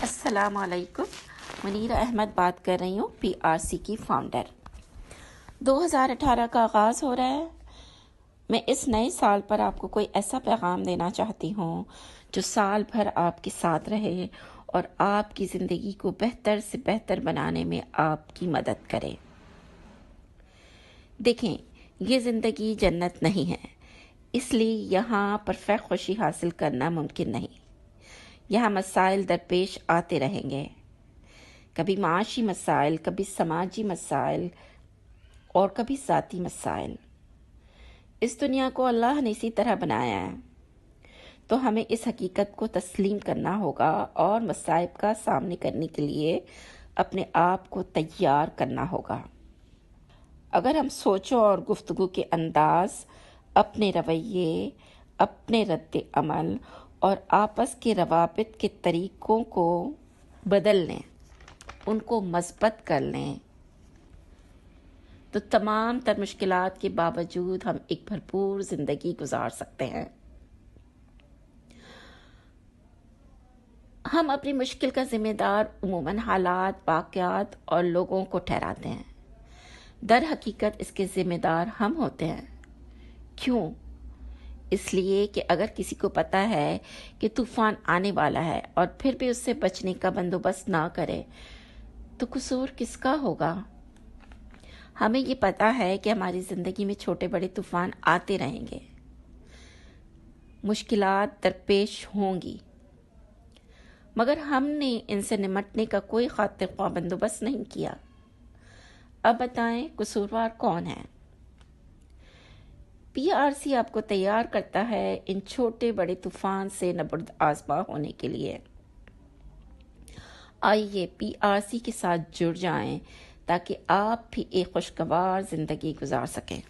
السلام علیکم، منیرہ احمد بات کر رہی ہوں، PRC کی فاؤنڈر۔ 2018 کا آغاز ہو رہا ہے۔ میں اس نئے سال پر آپ کو کوئی ایسا پیغام دینا چاہتی ہوں جو سال بھر آپ کے ساتھ رہے اور آپ کی زندگی کو بہتر سے بہتر بنانے میں آپ کی مدد کرے۔ دیکھیں، یہ زندگی جنت نہیں ہے، اس لیے یہاں پرفیکٹ خوشی حاصل کرنا ممکن نہیں۔ یہاں مسائل درپیش آتے رہیں گے، کبھی معاشی مسائل، کبھی سماجی مسائل اور کبھی ذاتی مسائل۔ اس دنیا کو اللہ نے اسی طرح بنایا ہے، تو ہمیں اس حقیقت کو تسلیم کرنا ہوگا اور مصائب کا سامنے کرنے کے لیے اپنے آپ کو تیار کرنا ہوگا۔ اگر ہم سوچوں اور گفتگو کے انداز، اپنے رویے، اپنے رد عمل اور آپس کے روابط کے طریقوں کو بدل لیں، ان کو مثبت کر لیں، تو تمام تر مشکلات کے باوجود ہم ایک بھرپور زندگی گزار سکتے ہیں۔ ہم اپنی مشکل کا ذمہ دار عموماً حالات، واقعات اور لوگوں کو ٹھہراتے ہیں۔ در حقیقت اس کے ذمہ دار ہم ہوتے ہیں۔ کیوں؟ اس لیے کہ اگر کسی کو پتہ ہے کہ طوفان آنے والا ہے اور پھر بھی اس سے بچنے کا بندوبست نہ کرے تو قصور کس کا ہوگا؟ ہمیں یہ پتہ ہے کہ ہماری زندگی میں چھوٹے بڑے طوفان آتے رہیں گے، مشکلات درپیش ہوں گی، مگر ہم نے ان سے نمٹنے کا کوئی خاطر خواہ بندوبست نہیں کیا۔ اب بتائیں قصوروار کون ہے؟ PRC آپ کو تیار کرتا ہے ان چھوٹے بڑے طوفان سے نبرد آزما ہونے کے لیے۔ آئیے PRC کے ساتھ جڑ جائیں تاکہ آپ بھی ایک خوشگوار زندگی گزار سکیں۔